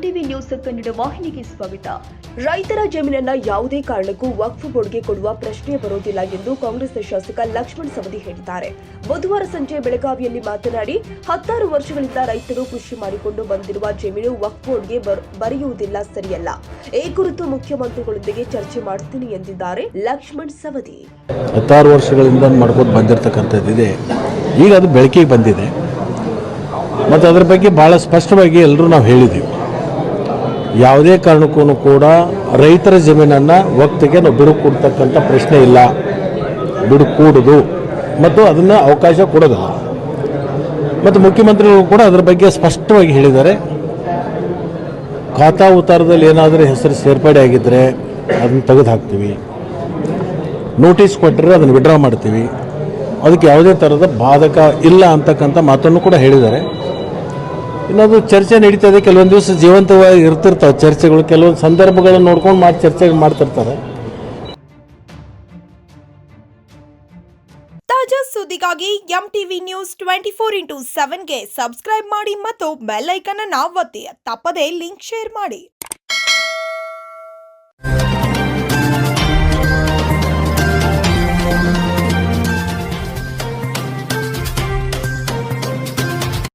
MTV news Kannada ವಾಹಿನಿಗೆ ಸ್ವಾಗತ. ರೈತರ ಜಮೀನನ್ನ ಯಾವುದೇ ಕಾರಣಕ್ಕೂ ವಕ್ಫ್ ಬೋರ್ಡ್ಗೆ ಕೊಡುವ ಪ್ರಶ್ನೆ ಬರೋದಿಲ್ಲ ಎಂದು ಕಾಂಗ್ರೆಸ್ ಶಾಸಕ ಲಕ್ಷ್ಮಣ್ ಸವದಿ ಹೇಳಿದ್ದಾರೆ. ಬುಧವಾರ ಸಂಜೆ ಬೆಳಗಾವಿಯಲ್ಲಿ ಮಾತನಾಡಿ 16 ವರ್ಷಗಳಿಂದ ರೈತರು ಕೃಷಿ ಮಾಡಿಕೊಂಡು ಬಂದಿರುವ ಜಮೀನು ವಕ್ಫ್ ಬೋರ್ಡ್ಗೆ ಬರೆಯುವುದಿಲ್ಲ, ಸರಿಯಲ್ಲ. ಈ ಕುರಿತು ಮುಖ್ಯಮಂತ್ರಿಗಳೊಂದಿಗೆ ಚರ್ಚೆ ಮಾಡುತ್ತೀನಿ ಎಂದಿದ್ದಾರೆ ಲಕ್ಷ್ಮಣ್ ಸವದಿ. 16 ವರ್ಷಗಳಿಂದ ಮಾಡ್ಕೊಂಡು ಬಂದಿರತಕ್ಕಂಥದ್ದಿದೆ. ಈಗ ಅದು ಬೆಳಕಿಗೆ ಬಂದಿದೆ ಮತ್ತು ಅದರ ಬಗ್ಗೆ ಭಾಳ ಸ್ಪಷ್ಟವಾಗಿ ಎಲ್ಲರೂ ನಾವು ಹೇಳಿದ್ದೀವಿ. ಯಾವುದೇ ಕಾರಣಕ್ಕೂ ಕೂಡ ರೈತರ ಜಮೀನನ್ನು ವಕ್ತಿಗೆ ನಾವು ಬಿಡು ಕೊಡ್ತಕ್ಕಂಥ ಪ್ರಶ್ನೆ ಇಲ್ಲ, ಬಿಡು ಕೂಡುದು ಮತ್ತು ಅದನ್ನು ಅವಕಾಶ ಕೊಡೋದಿಲ್ಲ. ಮತ್ತು ಮುಖ್ಯಮಂತ್ರಿಗಳು ಕೂಡ ಅದರ ಬಗ್ಗೆ ಸ್ಪಷ್ಟವಾಗಿ ಹೇಳಿದ್ದಾರೆ. ಖಾತಾ ಉತ್ತಾರದಲ್ಲಿ ಏನಾದರೂ ಹೆಸರು ಸೇರ್ಪಡೆ ಆಗಿದ್ದರೆ ಅದನ್ನು ತೆಗೆದು ಹಾಕ್ತೀವಿ, ನೋಟಿಸ್ ಕೊಟ್ಟರೆ ಅದನ್ನು ವಿಡ್ರಾ ಮಾಡ್ತೀವಿ, ಅದಕ್ಕೆ ಯಾವುದೇ ಥರದ ಬಾಧಕ ಇಲ್ಲ ಅಂತಕ್ಕಂಥ ಮಾತನ್ನು ಕೂಡ ಹೇಳಿದ್ದಾರೆ. ಇನ್ನೊಂದು ಚರ್ಚೆ ನಡೀತದೆ, ಕೆಲವೊಂದು ದಿವಸ ಜೀವಂತವಾಗಿ ಇರ್ತಿರ್ತಾವೆ ಚರ್ಚೆಗಳು, ಕೆಲವೊಂದು ಸಂದರ್ಭಗಳನ್ನು ನೋಡ್ಕೊಂಡು ಚರ್ಚೆ ಮಾಡ್ತಿರ್ತಾರೆ. ತಾಜಾ ಸುದ್ದಿಗಾಗಿ ಎಂಟಿವಿ ನ್ಯೂಸ್ 24/7ಗೆ ಸಬ್ಸ್ಕ್ರೈಬ್ ಮಾಡಿ ಮತ್ತು ಬೆಲ್ ಐಕಾನ್ ಅನ್ನು ಒತ್ತಿ. ತಪ್ಪದೇ ಲಿಂಕ್ ಶೇರ್ ಮಾಡಿ.